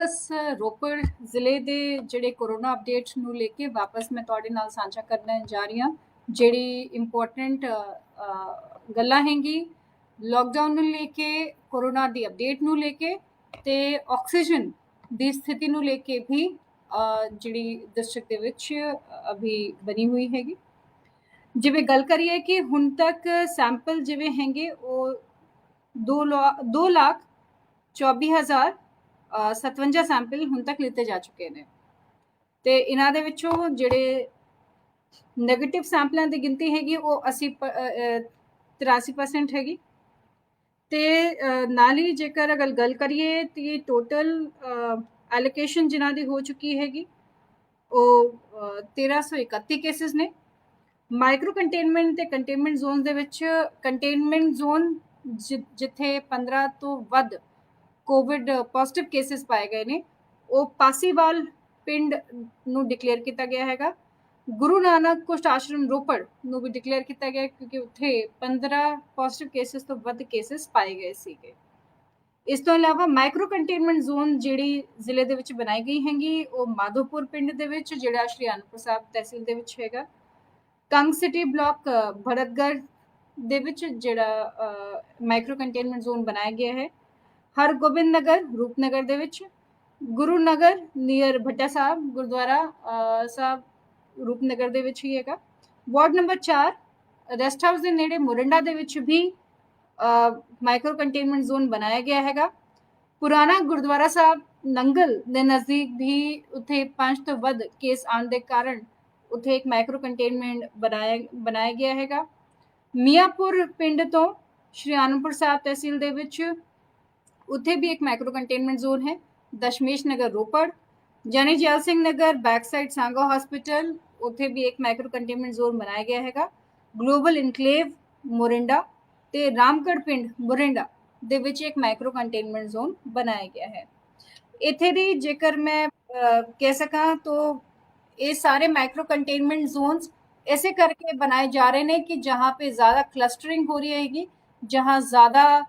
ਵਾਪਸ ਰੋਪੜ ਜ਼ਿਲ੍ਹੇ ਦੇ ਜਿਹੜੇ ਕੋਰੋਨਾ ਅਪਡੇਟਸ ਨੂੰ ਲੈ ਕੇ ਵਾਪਸ ਮੈਂ ਤੁਹਾਡੇ ਨਾਲ ਸਾਂਝਾ ਕਰਨ ਜਾ ਰਹੀ ਹਾਂ। ਜਿਹੜੀ ਇੰਪੋਰਟੈਂਟ ਗੱਲਾਂ ਹੈਗੀ ਲੋਕਡਾਊਨ ਨੂੰ ਲੈ ਕੇ, ਕੋਰੋਨਾ ਦੀ ਅਪਡੇਟ ਨੂੰ ਲੈ ਕੇ ਤੇ ਆਕਸੀਜਨ ਦੀ ਸਥਿਤੀ ਨੂੰ ਲੈ ਕੇ ਵੀ ਜਿਹੜੀ ਡਿਸਟ੍ਰਿਕਟ ਦੇ ਵਿੱਚ ਅਭੀ ਬਣੀ ਹੋਈ ਹੈਗੀ। ਜਿਵੇਂ ਗੱਲ ਕਰੀਏ ਕਿ ਹੁਣ ਤੱਕ ਸੈਂਪਲ ਜਿਵੇਂ ਹੈਗੇ ਉਹ 2,24,057 ਸੈਂਪਲ ਹੁਣ ਤੱਕ ਲਿੱਤੇ ਜਾ ਚੁੱਕੇ ਨੇ ਤੇ ਇਹਨਾਂ ਦੇ ਵਿੱਚੋਂ ਜਿਹੜੇ ਨੈਗੇਟਿਵ ਸੈਂਪਲਾਂ ਦੀ ਗਿਣਤੀ ਹੈਗੀ ਉਹ 83% ਹੈਗੀ ਤੇ ਨਾਲ ਹੀ ਜੇਕਰ ਅਗਰ ਗੱਲ ਕਰੀਏ ਤੇ ਟੋਟਲ ਐਲੋਕੇਸ਼ਨ ਜਿਨ੍ਹਾਂ ਦੀ ਹੋ ਚੁੱਕੀ ਹੈਗੀ ਉਹ 1331 ਕੇਸਿਸ ਨੇ। ਮਾਈਕਰੋ ਕੰਟੇਨਮੈਂਟ ਤੇ ਕੰਟੇਨਮੈਂਟ ਜ਼ੋਨ ਦੇ ਵਿੱਚ ਕੰਟੇਨਮੈਂਟ ਜ਼ੋਨ ਜਿੱਥੇ 15 ਤੋਂ ਵੱਧ ਕੋਵਿਡ ਪੋਜ਼ਿਟਿਵ ਕੇਸਿਸ ਪਾਏ ਗਏ ਨੇ ਉਹ ਪਾਸੀਵਾਲ ਪਿੰਡ ਨੂੰ ਡਿਕਲੇਅਰ ਕੀਤਾ ਗਿਆ ਹੈਗਾ। ਗੁਰੂ ਨਾਨਕ ਕੁਸ਼ਟ ਆਸ਼ਰਮ ਰੋਪੜ ਨੂੰ ਵੀ ਡਿਕਲੇਅਰ ਕੀਤਾ ਗਿਆ ਕਿਉਂਕਿ ਉੱਥੇ 15 ਪੋਜ਼ਿਟਿਵ ਕੇਸਿਸ ਤੋਂ ਵੱਧ ਕੇਸਿਸ ਪਾਏ ਗਏ ਸੀਗੇ। ਇਸ ਤੋਂ ਇਲਾਵਾ ਮਾਈਕਰੋ ਕੰਟੇਨਮੈਂਟ ਜ਼ੋਨ ਜਿਹੜੀ ਜ਼ਿਲ੍ਹੇ ਦੇ ਵਿੱਚ ਬਣਾਈ ਗਈ ਹੈਗੀ ਉਹ ਮਾਧੋਪੁਰ ਪਿੰਡ ਦੇ ਵਿੱਚ ਜਿਹੜਾ ਸ਼੍ਰੀ ਅਨੰਦਪੁਰ ਸਾਹਿਬ ਤਹਿਸੀਲ ਦੇ ਵਿੱਚ ਹੈਗਾ। ਕੰਗ ਸਿਟੀ ਬਲਾਕ ਭਰਤਗੜ੍ਹ ਦੇ ਵਿੱਚ ਜਿਹੜਾ ਮਾਈਕਰੋ ਕੰਟੇਨਮੈਂਟ ਜ਼ੋਨ ਬਣਾਇਆ ਗਿਆ ਹੈ। ਹਰਗੋਬਿੰਦ ਨਗਰ ਰੂਪਨਗਰ ਦੇ ਵਿੱਚ, ਗੁਰੂ ਨਗਰ ਨੀਅਰ ਭੱਟਾ ਸਾਹਿਬ ਗੁਰਦੁਆਰਾ ਸਾਹਿਬ ਰੂਪਨਗਰ ਦੇ ਵਿੱਚ ਹੀ ਹੈਗਾ। ਵਾਰਡ ਨੰਬਰ 4 ਰੈਸਟ ਹਾਊਸ ਦੇ ਨੇੜੇ ਮੋਰਿੰਡਾ ਦੇ ਵਿੱਚ ਵੀ ਮਾਈਕਰੋ ਕੰਟੇਨਮੈਂਟ ਜ਼ੋਨ ਬਣਾਇਆ ਗਿਆ ਹੈਗਾ। ਪੁਰਾਣਾ ਗੁਰਦੁਆਰਾ ਸਾਹਿਬ ਨੰਗਲ ਦੇ ਨਜ਼ਦੀਕ ਵੀ ਉੱਥੇ 5 ਤੋਂ ਵੱਧ ਕੇਸ ਆਉਣ ਦੇ ਕਾਰਨ ਉੱਥੇ ਇੱਕ ਮਾਈਕਰੋ ਕੰਟੇਨਮੈਂਟ ਬਣਾਇਆ ਗਿਆ ਹੈਗਾ। ਮੀਆਂਪੁਰ ਪਿੰਡ ਤੋਂ ਸ਼੍ਰੀ ਅਨੰਦਪੁਰ ਸਾਹਿਬ ਤਹਿਸੀਲ ਦੇ ਵਿੱਚ ਉੱਥੇ ਵੀ ਇੱਕ ਮਾਈਕਰੋ ਕੰਟੇਨਮੈਂਟ ਜ਼ੋਨ ਹੈ। ਦਸ਼ਮੇਸ਼ ਨਗਰ ਰੋਪੜ, ਜਾਨੀ Zail Singh Nagar back side ਸਾਂਗਾ hospital ਉੱਥੇ ਵੀ ਇੱਕ ਮਾਈਕਰੋ ਕੰਟੇਨਮੈਂਟ ਜ਼ੋਨ ਬਣਾਇਆ ਗਿਆ ਹੈਗਾ। ਗਲੋਬਲ ਇਨਕਲੇਵ ਮੋਰਿੰਡਾ ਤੇ ਰਾਮਗੜ੍ਹ ਪਿੰਡ ਮੋਰਿੰਡਾ ਦੇ ਵਿੱਚ ਇੱਕ ਮਾਈਕਰੋ ਕੰਟੇਨਮੈਂਟ ਜ਼ੋਨ ਬਣਾਇਆ ਗਿਆ ਹੈ। ਇੱਥੇ ਦੀ ਜੇਕਰ ਮੈਂ ਕਹਿ ਸਕਾਂ ਤਾਂ ये सारे माइक्रो कंटेनमेंट जोन्स ऐसे करके बनाए जा रहे हैं कि जहाँ पे ज़्यादा क्लस्टरिंग हो रही हैगी, जहाँ ज़्यादा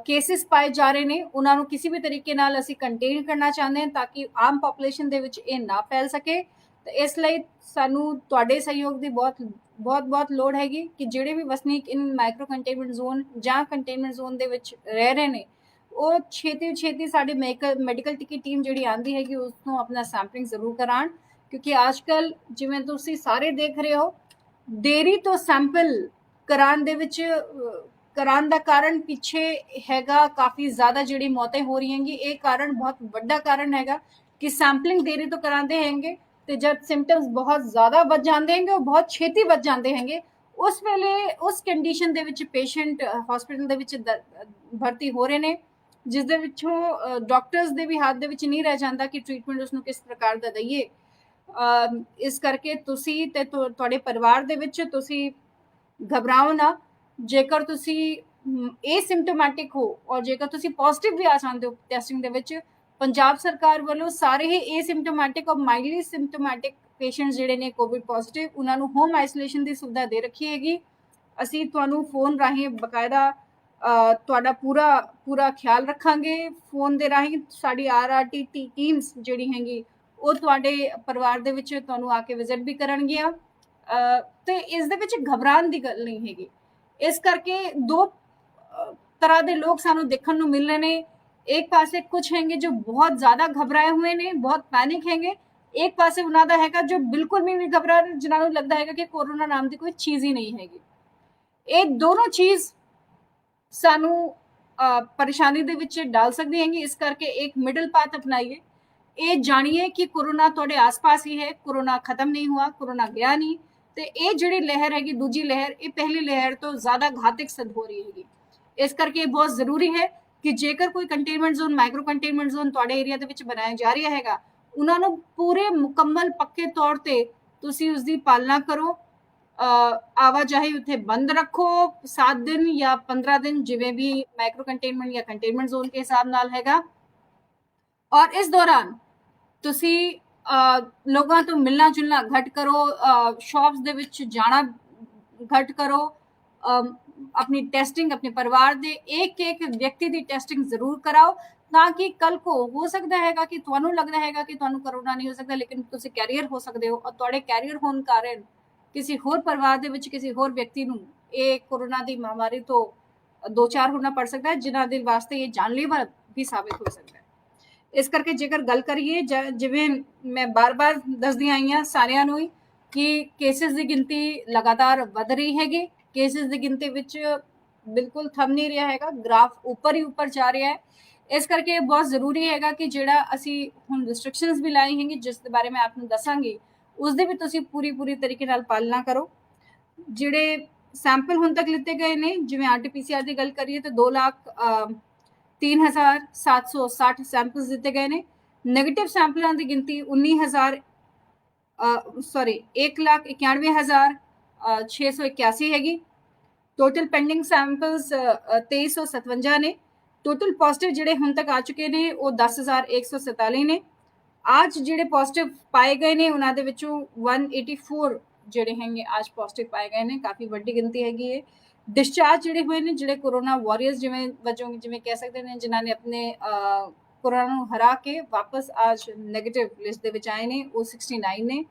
केसेस पाए जा रहे हैं उन्होंने किसी भी तरीके नाल असी कंटेन करना चाहते हैं ताकि आम पॉपुलेशन दे विच ये ना फैल सके। तो इसलिए सानू तुहाडे सहयोग की बहुत लोड़ हैगी कि जिहड़े भी वसनीक इन माइक्रो कंटेनमेंट जोन ਜਾਂ कंटेनमेंट जोन दे विच रह रहे हैं ਉਹ ਛੇਤੀ साडी मैडिकल टिकी टीम जिहड़ी आंदी हैगी उसनों अपना सैंपलिंग जरूर कराण क्योंकि आजकल जिवें तुसीं सारे देख रहे हो देरी तो सैंपल कराण दे विच कराण दा कारण पिछे हैगा काफ़ी ज़्यादा जिहड़ी मौतें हो रही हैंगी। ये कारण बहुत वड्डा कारण हैगा कि सैंपलिंग देरी तो करांदे हैंगे ते जब सिम्पटम्स बहुत ज़्यादा वध जांदे हैंगे और बहुत छेती वध जांदे हैंगे उस वेले उस कंडीशन दे विच पेशेंट हॉस्पिटल दे विच भर्ती हो रहे ने जिस दे विचों डॉक्टर्स दे भी हाथ दे विच नहीं रह जांदा कि ट्रीटमेंट उसनूं किस प्रकार दा दईए। इस करके तुसी ते तुहाडे परिवार दे विच तुसी घबराओ ना। जेकर तुसी एसिम्टोमैटिक हो और जेकर तुसी पॉजिटिव भी आ जांदे हो टैसटिंग दे विच पंजाब सरकार वालों सारे ही एसिम्टोमैटिक और माइल्डली सिम्टोमैटिक पेशेंट्स जिहड़े ने कोविड पॉजिटिव उन्हां नूं होम आइसोलेशन की सुविधा दे रखी हैगी। असीं तुहानूं फोन राਹੀਂ बकायदा तुहाडा पूरा ख्याल रखांगे। फोन दे राਹੀਂ साडी RRT टीम्स जिहड़ी हैगी ਉਹ ਤੁਹਾਡੇ ਪਰਿਵਾਰ ਦੇ ਵਿੱਚ ਤੁਹਾਨੂੰ ਆ ਕੇ ਵਿਜ਼ਿਟ ਵੀ ਕਰਨਗੀਆਂ ਤੇ ਇਸ ਦੇ ਵਿੱਚ ਘਬਰਾਉਣ ਦੀ ਗੱਲ ਨਹੀਂ ਹੈਗੀ। ਇਸ ਕਰਕੇ ਦੋ ਤਰ੍ਹਾਂ ਦੇ ਲੋਕ ਸਾਨੂੰ ਦੇਖਣ ਨੂੰ ਮਿਲ ਰਹੇ ਨੇ। ਇੱਕ ਪਾਸੇ ਕੁਝ ਹੈਗੇ ਜੋ ਬਹੁਤ ਜ਼ਿਆਦਾ ਘਬਰਾਏ ਹੋਏ ਨੇ, ਬਹੁਤ ਪੈਨਿਕ ਹੈਗੇ। ਇੱਕ ਪਾਸੇ ਉਹਨਾਂ ਦਾ ਹੈਗਾ ਜੋ ਬਿਲਕੁਲ ਵੀ ਨਹੀਂ ਘਬਰਾ ਰਹੇ, ਜਿਨ੍ਹਾਂ ਨੂੰ ਲੱਗਦਾ ਹੈਗਾ ਕਿ ਕੋਰੋਨਾ ਨਾਮ ਦੀ ਕੋਈ ਚੀਜ਼ ਹੀ ਨਹੀਂ ਹੈਗੀ। ਇਹ ਦੋਨੋਂ ਚੀਜ਼ ਸਾਨੂੰ ਪਰੇਸ਼ਾਨੀ ਦੇ ਵਿੱਚ ਡਾਲ ਸਕਦੀ ਹੈਗੀ। ਇਸ ਕਰਕੇ ਇੱਕ ਮਿਡਲ ਪਾਥ ਅਪਣਾਈਏ। ये जानिए कि कोरोना तुहाडे आस-पास ही है, कोरोना खत्म नहीं हुआ, कोरोना गया नहीं ते ये जिहड़ी लहर हैगी दूजी लहर ये पहली लहर तो ज़्यादा घातक सिद्ध हो रही हैगी। इस करके बहुत ज़रूरी है कि जेकर कोई containment zone micro containment zone तुहाडे एरिया दे विच बनाया जा रहा हैगा उन्हां नूं पूरे मुकम्मल पक्के तौर ते तुसीं उसदी पालना करो। आवाजाही उत्थे बंद रखो 7 दिन या 15 दिन जिवें भी माइक्रो कंटेनमेंट या कंटेनमेंट जोन के हिसाब नाल हैगा। और इस दौरान तुसी लोगों तो मिलना जुलना घट करो, शॉप्स दे विच जाना घट करो, अपनी टेस्टिंग अपने परिवार दे एक व्यक्ति की टेस्टिंग जरूर कराओ ਤਾਂ ਕਿ ਕੱਲ ਕੋ ਹੋ ਸਕਦਾ ਹੈਗਾ ਕਿ ਤੁਹਾਨੂੰ ਲੱਗਦਾ ਹੈਗਾ ਕਿ ਤੁਹਾਨੂੰ ਕਰੋਨਾ ਨਹੀਂ ਹੋ ਸਕਦਾ, ਲੇਕਿਨ ਤੁਸੀਂ ਕੈਰੀਅਰ ਹੋ ਸਕਦੇ ਹੋ, ਔਰ ਤੁਹਾਡੇ ਕੈਰੀਅਰ ਹੋਣ ਕਾਰਨ ਕਿਸੇ ਹੋਰ ਪਰਿਵਾਰ ਦੇ ਵਿੱਚ ਕਿਸੇ ਹੋਰ ਵਿਅਕਤੀ ਨੂੰ ਇਹ ਕੋਰੋਨਾ ਦੀ ਮਹਾਮਾਰੀ ਤੋਂ ਦੋ ਚਾਰ ਹੋਣਾ ਪੜ ਸਕਦਾ ਹੈ, ਜਿਨ੍ਹਾਂ ਦੇ ਵਾਸਤੇ ਇਹ ਜਾਨਲੇਵਾ ਵੀ ਸਾਬਿਤ ਹੋ ਸਕਦਾ ਹੈ। ਇਸ ਕਰਕੇ ਜੇਕਰ ਗੱਲ ਕਰੀਏ, ਜਿਵੇਂ ਮੈਂ ਬਾਰ-ਬਾਰ ਦੱਸਦੀ ਆਈ ਹਾਂ ਸਾਰਿਆਂ ਨੂੰ ਕਿ ਕੇਸਿਸ ਦੀ ਗਿਣਤੀ ਲਗਾਤਾਰ ਵਧ ਰਹੀ ਹੈਗੀ, ਕੇਸਿਸ ਦੀ ਗਿਣਤੀ ਵਿੱਚ ਬਿਲਕੁਲ ਥੰਮ ਨਹੀਂ ਰਿਹਾ ਹੈਗਾ, ਗ੍ਰਾਫ ਉੱਪਰ ਹੀ ਉੱਪਰ ਜਾ ਰਿਹਾ ਹੈ। ਇਸ ਕਰਕੇ ਬਹੁਤ ਜ਼ਰੂਰੀ ਹੈਗਾ ਕਿ ਜਿਹੜਾ ਅਸੀਂ ਹੁਣ ਰਿਸਟ੍ਰਿਕਸ਼ਨਸ ਵੀ ਲਾਈ ਹੈਗੀ, ਜਿਸ ਦੇ ਬਾਰੇ ਮੈਂ ਆਪ ਨੂੰ ਦੱਸਾਂਗੀ, ਉਸ ਦੀ ਵੀ ਤੁਸੀਂ ਪੂਰੀ ਤਰੀਕੇ ਨਾਲ ਪਾਲਣਾ ਕਰੋ। ਜਿਹੜੇ ਸੈਂਪਲ ਹੁਣ ਤੱਕ ਲਿੱਤੇ ਗਏ ਨੇ, ਜਿਵੇਂ RT-PCR ਦੀ ਗੱਲ ਕਰੀਏ ਤਾਂ 2,03,760 ਸੈਂਪਲਸ ਦਿੱਤੇ ਗਏ ਨੇ। ਨੈਗੇਟਿਵ ਸੈਂਪਲਾਂ ਦੀ ਗਿਣਤੀ 1,91,681 ਹੈਗੀ। ਟੋਟਲ ਪੈਂਡਿੰਗ ਸੈਂਪਲਸ 2,357 ਨੇ। ਟੋਟਲ ਪੋਜ਼ਿਟਿਵ ਜਿਹੜੇ ਹੁਣ ਤੱਕ ਆ ਚੁੱਕੇ ਨੇ ਉਹ 10,147 ਨੇ। ਅੱਜ ਜਿਹੜੇ ਪੋਜ਼ਿਟਿਵ ਪਾਏ ਗਏ ਨੇ ਉਹਨਾਂ ਦੇ ਵਿੱਚੋਂ 184 ਜਿਹੜੇ ਹੈਗੇ ਅੱਜ ਪੋਜ਼ਿਟਿਵ ਪਾਏ ਗਏ ਨੇ, ਕਾਫੀ ਵੱਡੀ ਗਿਣਤੀ ਹੈਗੀ ਹੈ। ਡਿਸਚਾਰਜ ਜਿਹੜੇ ਹੋਏ ਨੇ, ਜਿਹੜੇ ਕੋਰੋਨਾ ਵਾਰੀਅਰਸ ਜਿਵੇਂ ਕਹਿ ਸਕਦੇ ਨੇ, ਜਿਨ੍ਹਾਂ ਨੇ ਆਪਣੇ ਕੋਰੋਨਾ ਨੂੰ ਹਰਾ ਕੇ ਵਾਪਸ ਅੱਜ ਨੈਗੇਟਿਵ ਲਿਸਟ ਦੇ ਵਿੱਚ ਆਏ ਨੇ, ਉਹ 69 ਨੇ।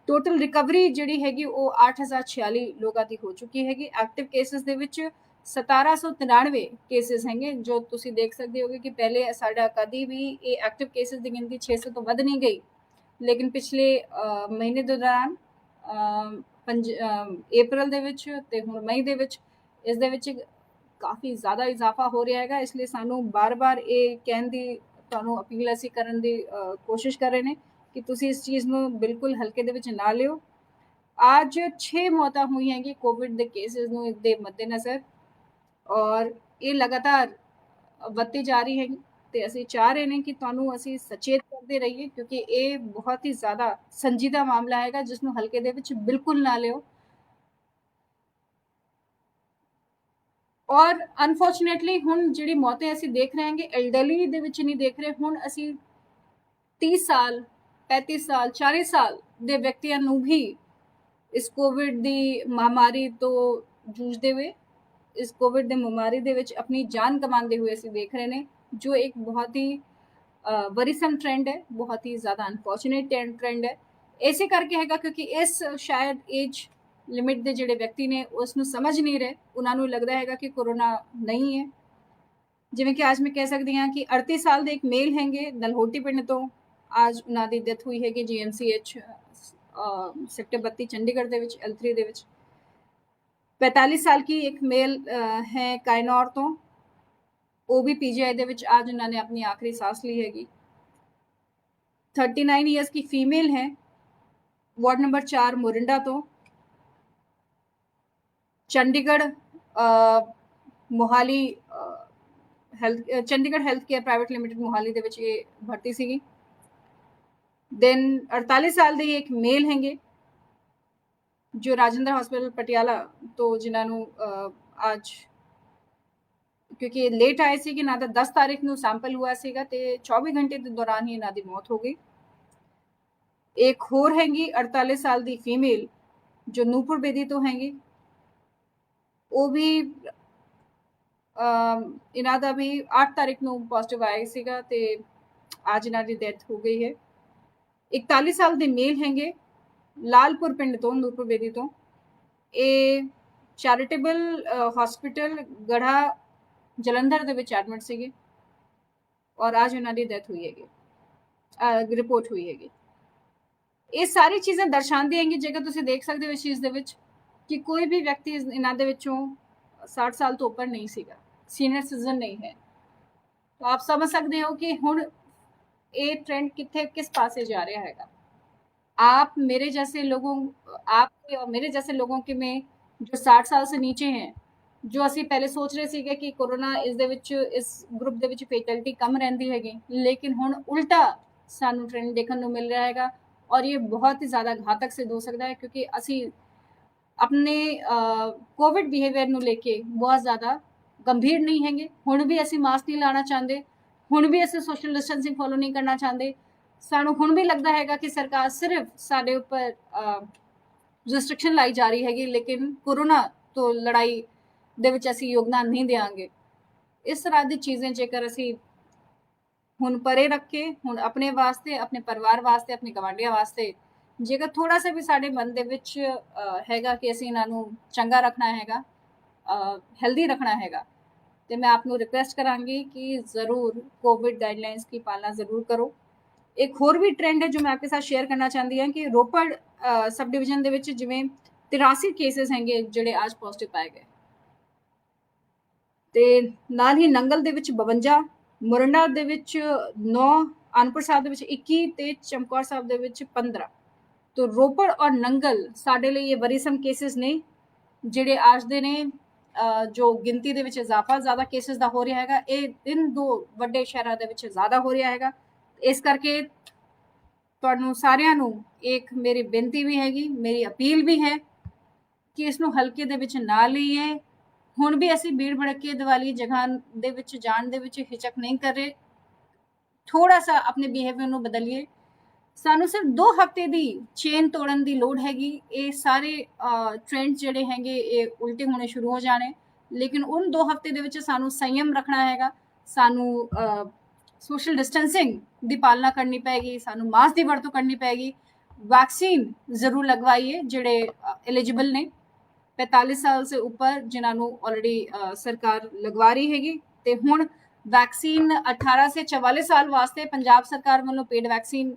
ਟੋਟਲ ਰਿਕਵਰੀ ਜਿਹੜੀ ਹੈਗੀ ਉਹ 8,046 ਲੋਕਾਂ ਦੀ ਹੋ ਚੁੱਕੀ ਹੈਗੀ। ਐਕਟਿਵ ਕੇਸਿਸ ਦੇ ਵਿੱਚ 1,793 ਕੇਸਿਸ ਹੈਗੇ, ਜੋ ਤੁਸੀਂ ਦੇਖ ਸਕਦੇ ਹੋਗੇ ਕਿ ਪਹਿਲੇ ਸਾਡਾ ਕਦੀ ਵੀ ਇਹ ਐਕਟਿਵ ਕੇਸਿਸ ਦੀ ਗਿਣਤੀ 600 ਤੋਂ ਵੱਧ ਨਹੀਂ ਗਈ, ਲੇਕਿਨ ਪਿਛਲੇ ਮਹੀਨੇ ਦੇ ਦੌਰਾਨ ਅਪ੍ਰੈਲ ਦੇ ਵਿੱਚ ਤੇ ਹੁਣ ਮਈ ਦੇ ਵਿੱਚ ਇਸ ਦੇ ਵਿੱਚ ਕਾਫੀ ਜ਼ਿਆਦਾ ਇਜ਼ਾਫਾ ਹੋ ਰਿਹਾ ਹੈਗਾ। ਇਸ ਲਈ ਸਾਨੂੰ ਬਾਰ-ਬਾਰ ਇਹ ਕਹਿਣ ਦੀ ਤੁਹਾਨੂੰ ਅਪੀਲ ਅਸੀਂ ਕਰਨ ਦੀ ਕੋਸ਼ਿਸ਼ ਕਰ ਰਹੇ ਨੇ ਕਿ ਤੁਸੀਂ ਇਸ ਚੀਜ਼ ਨੂੰ ਬਿਲਕੁਲ ਹਲਕੇ ਦੇ ਵਿੱਚ ਨਾ ਲਿਓ। ਅੱਜ 6 ਮੌਤਾਂ ਹੋਈਆਂ ਹੈਗੀ ਕੋਵਿਡ ਦੇ ਕੇਸਿਸ ਨੂੰ ਦੇ ਮੱਦੇਨਜ਼ਰ, ਔਰ ਇਹ ਲਗਾਤਾਰ ਵੱਧਦੀ ਜਾ ਰਹੀ ਹੈਗੀ, ਤੇ ਅਸੀਂ ਚਾਹ ਰਹੇ ਨੇ ਕਿ ਤੁਹਾਨੂੰ ਅਸੀਂ ਸਚੇਤ ਕਰਦੇ ਰਹੀਏ, ਕਿਉਂਕਿ ਇਹ ਬਹੁਤ ਹੀ ਜ਼ਿਆਦਾ ਸੰਜੀਦਾ ਮਾਮਲਾ ਹੈਗਾ ਜਿਸ ਨੂੰ ਹਲਕੇ ਦੇ ਵਿੱਚ ਬਿਲਕੁਲ ਨਾ ਲਿਓ। ਔਰ ਅਨਫੋਰਚੂਨੇਟਲੀ ਹੁਣ ਜਿਹੜੀ ਮੌਤਾਂ ਅਸੀਂ ਦੇਖ ਰਹੇ ਹਾਂਗੇ ਐਲਡਰਲੀ ਦੇ ਵਿੱਚ ਨਹੀਂ ਦੇਖ ਰਹੇ, ਹੁਣ ਅਸੀਂ 30 ਸਾਲ 35 ਸਾਲ 40 ਸਾਲ ਦੇ ਵਿਅਕਤੀਆਂ ਨੂੰ ਵੀ ਇਸ ਕੋਵਿਡ ਦੀ ਮਹਾਮਾਰੀ ਤੋਂ ਜੂਝਦੇ ਹੋਏ, ਇਸ ਕੋਵਿਡ ਦੀ ਮਹਾਮਾਰੀ ਦੇ ਵਿੱਚ ਆਪਣੀ ਜਾਨ ਗਵਾਉਂਦੇ ਹੋਏ ਅਸੀਂ ਦੇਖ ਰਹੇ ਨੇ, ਜੋ ਇੱਕ ਬਹੁਤ ਹੀ ਵਰੀਸਮ ਟ੍ਰੈਂਡ ਹੈ, ਬਹੁਤ ਹੀ ਜ਼ਿਆਦਾ ਅਨਫੋਰਚੂਨੇਟ ਟ੍ਰੈਂਡ ਹੈ। ਇਸੇ ਕਰਕੇ ਹੈਗਾ ਕਿਉਂਕਿ ਇਸ ਸ਼ਾਇਦ ਏਜ ਲਿਮਿਟ ਦੇ ਜਿਹੜੇ ਵਿਅਕਤੀ ਨੇ ਉਸ ਨੂੰ ਸਮਝ ਨਹੀਂ ਰਹੇ, ਉਹਨਾਂ ਨੂੰ ਲੱਗਦਾ ਹੈਗਾ ਕਿ ਕੋਰੋਨਾ ਨਹੀਂ ਹੈ। ਜਿਵੇਂ ਕਿ ਅੱਜ ਮੈਂ ਕਹਿ ਸਕਦੀ ਹਾਂ ਕਿ 38 ਸਾਲ ਦੇ ਇੱਕ ਮੇਲ ਹੈਗੇ ਨਲਹੋਟੀ ਪਿੰਡ ਤੋਂ, ਅੱਜ ਉਹਨਾਂ ਦੀ ਡੈਥ ਹੋਈ ਹੈਗੀ GMCH ਸੈਕਟਰ 32 ਚੰਡੀਗੜ੍ਹ ਦੇ ਵਿੱਚ L3 ਦੇ ਵਿੱਚ। 45 ਸਾਲ की एक मेल है कायनौर तो, वो भी PGI ਦੇ ਵਿੱਚ आज उन्होंने अपनी आखिरी सांस ली हैगी। 39 ईयर्स की फीमेल है वार्ड नंबर 4 मोरिंडा तो, Chandigarh Mohali Chandigarh health care private limited Mohali ਦੇ ਵਿੱਚ ਇਹ ਭਰਤੀ ਸੀਗੀ। ਦੈਨ 48 ਸਾਲ ਦੇ ਇੱਕ ਮੇਲ ਹੈਗੇ ਜੋ ਰਾਜਿੰਦਰ ਹਸਪੀਟਲ ਪਟਿਆਲਾ ਤੋਂ, ਜਿਨ੍ਹਾਂ ਨੂੰ ਅੱਜ ਕਿਉਂਕਿ ਲੇਟ ਆਏ ਸੀ ਕਿ ਨਾ ਤਾਂ 10 ਤਾਰੀਖ ਨੂੰ ਸੈਂਪਲ ਹੋਇਆ ਸੀਗਾ ਤੇ 24 ਘੰਟੇ ਦੇ ਦੌਰਾਨ ਹੀ ਇਹਨਾਂ ਦੀ ਮੌਤ ਹੋ ਗਈ। ਇੱਕ ਹੋਰ ਹੈਗੀ 48 ਸਾਲ ਦੀ ਫੀਮੇਲ ਜੋ ਨੂਪੁਰ ਬੇਦੀ ਤੋਂ ਹੈਗੀ, ਉਹ ਵੀ ਇਹਨਾਂ ਦਾ ਵੀ 8 ਤਾਰੀਖ ਨੂੰ ਪੋਜ਼ਿਟਿਵ ਆਇਆ ਸੀਗਾ ਤੇ ਅੱਜ ਇਹਨਾਂ ਦੀ ਡੈਥ ਹੋ ਗਈ ਹੈ। 41 ਸਾਲ ਦੇ ਮੇਲ ਹੈਗੇ ਲਾਲਪੁਰ ਪਿੰਡ ਤੋਂ, ਨੂਪੁਰ ਬੇਦੀ ਤੋਂ, ਇਹ ਚੈਰੀਟੇਬਲ ਹਸਪੀਟਲ ਗੜਾ ਜਲੰਧਰ ਦੇ ਵਿੱਚ ਐਡਮਿਟ ਸੀਗੇ ਔਰ ਅੱਜ ਉਹਨਾਂ ਦੀ ਡੈਥ ਹੋਈ ਹੈਗੀ, ਰਿਪੋਰਟ ਹੋਈ ਹੈਗੀ। ਇਹ ਸਾਰੀ ਚੀਜ਼ਾਂ ਦਰਸਾਉਂਦੀਆਂ ਹੈਗੀ, ਜੇਕਰ ਤੁਸੀਂ ਦੇਖ ਸਕਦੇ ਹੋ ਇਸ ਚੀਜ਼ ਦੇ ਵਿੱਚ ਕਿ ਕੋਈ ਵੀ ਵਿਅਕਤੀ ਇਹਨਾਂ ਦੇ ਵਿੱਚੋਂ 60 ਸਾਲ ਤੋਂ ਉੱਪਰ ਨਹੀਂ ਸੀਗਾ, ਸੀਨੀਅਰ ਸਿਟੀਜ਼ਨ ਨਹੀਂ ਹੈ। ਤਾਂ ਆਪ ਸਮਝ ਸਕਦੇ ਹੋ ਕਿ ਹੁਣ ਇਹ ट्रेंड किस पासे जा रहा हैगा। आप मेरे जैसे लोगों और मेरे जैसे लोगों के में जो 60 साल से नीचे हैं, जो ਅਸੀਂ ਪਹਿਲੇ ਸੋਚ ਰਹੇ ਸੀਗੇ ਕਿ ਕੋਰੋਨਾ ਇਸ ਦੇ ਵਿੱਚ ਇਸ ਗਰੁੱਪ ਦੇ ਵਿੱਚ ਫੇਟੈਲਿਟੀ ਕਮ ਰਹਿੰਦੀ ਹੈਗੀ, ਲੇਕਿਨ ਹੁਣ ਉਲਟਾ ਸਾਨੂੰ ਟ੍ਰੈਂਡ ਦੇਖਣ ਨੂੰ ਮਿਲ ਰਿਹਾ ਹੈਗਾ ਔਰ ਇਹ ਬਹੁਤ ਹੀ ਜ਼ਿਆਦਾ ਘਾਤਕ ਸਿੱਧ ਹੋ ਸਕਦਾ ਹੈ ਕਿਉਂਕਿ ਅਸੀਂ ਆਪਣੇ ਕੋਵਿਡ ਬਿਹੇਵੀਅਰ ਨੂੰ ਲੈ ਕੇ ਬਹੁਤ ਜ਼ਿਆਦਾ ਗੰਭੀਰ ਨਹੀਂ ਹੈਗੇ। ਹੁਣ ਵੀ ਅਸੀਂ ਮਾਸਕ ਨਹੀਂ ਲਾਉਣਾ ਚਾਹੁੰਦੇ, ਹੁਣ ਵੀ ਅਸੀਂ ਸੋਸ਼ਲ ਡਿਸਟੈਂਸਿੰਗ ਫੋਲੋ ਨਹੀਂ ਕਰਨਾ ਚਾਹੁੰਦੇ। ਸਾਨੂੰ ਹੁਣ ਵੀ ਲੱਗਦਾ ਹੈਗਾ ਕਿ ਸਰਕਾਰ ਸਿਰਫ ਸਾਡੇ ਉੱਪਰ ਰਿਸਟ੍ਰਿਕਸ਼ਨ ਲਾਈ ਜਾ ਰਹੀ ਹੈਗੀ, ਲੇਕਿਨ ਕੋਰੋਨਾ ਤੋਂ ਲੜਾਈ ਦੇ ਵਿੱਚ ਅਸੀਂ ਯੋਗਦਾਨ ਨਹੀਂ ਦੇਵਾਂਗੇ। ਇਸ ਤਰ੍ਹਾਂ ਦੀ ਚੀਜ਼ਾਂ ਜੇਕਰ ਅਸੀਂ ਹੁਣ ਪਰੇ ਰੱਖੇ, ਹੁਣ ਆਪਣੇ ਵਾਸਤੇ, ਆਪਣੇ ਪਰਿਵਾਰ ਵਾਸਤੇ, ਆਪਣੇ ਗਵਾਂਢੀਆਂ ਵਾਸਤੇ ਜੇਕਰ ਥੋੜਾ ਸਾ ਵੀ ਸਾਡੇ ਮਨ ਦੇ ਵਿੱਚ ਹੈਗਾ ਕਿ ਅਸੀਂ ਇਹਨਾਂ ਨੂੰ ਚੰਗਾ ਰੱਖਣਾ ਹੈਗਾ, ਹੈਲਦੀ ਰੱਖਣਾ ਹੈਗਾ, ਤੇ ਮੈਂ ਆਪ ਨੂੰ ਰਿਕੁਐਸਟ ਕਰਾਂਗੀ ਕਿ ਜ਼ਰੂਰ ਕੋविड गाइडलाइंस की पालना जरूर करो। एक होर भी ट्रेंड है जो मैं आपके साथ शेयर करना चाहती ਹਾਂ कि ਰੋਪੜ ਸਬ ਡਿਵੀਜ਼ਨ ਦੇ ਵਿੱਚ ਜਿਵੇਂ 83 ਕੇਸਿਸ ਹੈਗੇ ਜਿਹੜੇ ਅੱਜ ਪੋਜ਼ਿਟਿਵ ਪਾਏ ਗਏ, ਤੇ ਨਾਲ ਹੀ ਨੰਗਲ ਦੇ ਵਿੱਚ 52, ਮੋਰਿੰਡਾ ਦੇ ਵਿੱਚ 9, ਅਨਪੁਰ ਸਾਹਿਬ ਦੇ ਵਿੱਚ 21 ਤੇ ਚਮਕੌਰ ਸਾਹਿਬ ਦੇ ਵਿੱਚ 15। तो रोपड़ और नंगल साडे लिए ये वरीसम केसेस ने ਜਿਹੜੇ ਅੱਜ ਦੇ ਨੇ ਜੋ ਗਿਣਤੀ ਦੇ ਵਿੱਚ ਇਜ਼ਾਫਾ ਜ਼ਿਆਦਾ ਕੇਸਿਸ ਦਾ ਹੋ ਰਿਹਾ ਹੈਗਾ, ਇਹ ਇਨ ਦੋ ਵੱਡੇ ਸ਼ਹਿਰਾਂ ਦੇ ਵਿੱਚ ਜ਼ਿਆਦਾ ਹੋ ਰਿਹਾ ਹੈਗਾ। ਇਸ ਕਰਕੇ ਤੁਹਾਨੂੰ ਸਾਰਿਆਂ ਨੂੰ ਇੱਕ ਮੇਰੀ ਬੇਨਤੀ ਵੀ ਹੈਗੀ, ਮੇਰੀ ਅਪੀਲ ਵੀ ਹੈ ਕਿ ਇਸ ਨੂੰ ਹਲਕੇ ਦੇ ਵਿੱਚ ਨਾ ਲਈਏ। ਹੁਣ ਵੀ ਅਸੀਂ ਭੀੜ ਭੜਕੇ ਦੀਵਾਲੀ ਜਗ੍ਹਾ ਦੇ ਵਿੱਚ ਜਾਣ ਦੇ ਵਿੱਚ ਹਿਚਕ ਨਹੀਂ ਕਰ ਰਹੇ, ਥੋੜਾ ਸਾ ਆਪਣੇ ਬਿਹੇਵੀਅਰ ਨੂੰ ਬਦਲੀਏ। ਸਾਨੂੰ ਸਿਰਫ 2 ਹਫ਼ਤੇ ਦੀ ਚੇਨ ਤੋੜਨ ਦੀ ਲੋੜ ਹੈਗੀ। ਇਹ ਸਾਰੇ ਟ੍ਰੈਂਡ ਜਿਹੜੇ ਹੈਗੇ ਇਹ ਉਲਟੇ ਹੋਣੇ ਸ਼ੁਰੂ ਹੋ ਜਾਣੇ, ਲੇਕਿਨ ਉਨ 2 ਹਫ਼ਤੇ ਦੇ ਵਿੱਚ ਸਾਨੂੰ ਸੰਯਮ ਰੱਖਣਾ ਹੈਗਾ, ਸਾਨੂੰ ਸੋਸ਼ਲ ਡਿਸਟੈਂਸਿੰਗ ਦੀ ਪਾਲਣਾ ਕਰਨੀ ਪੈਗੀ, ਸਾਨੂੰ ਮਾਸਕ ਦੀ ਵਰਤੋਂ ਕਰਨੀ ਪੈਗੀ। ਵੈਕਸੀਨ ਜ਼ਰੂਰ ਲਗਵਾਈਏ ਜਿਹੜੇ ਐਲੀਜੀਬਲ ਨੇ 45 ਸਾਲ ਸੇ ਉੱਪਰ, ਜਿਨ੍ਹਾਂ ਨੂੰ ਆਲਰੇਡੀ ਸਰਕਾਰ ਲਗਵਾ ਰਹੀ ਹੈਗੀ। ਤੇ ਹੁਣ वैक्सीन 18 से 44 साल वास्ते पंजाब सरकार वालों पेड वैक्सीन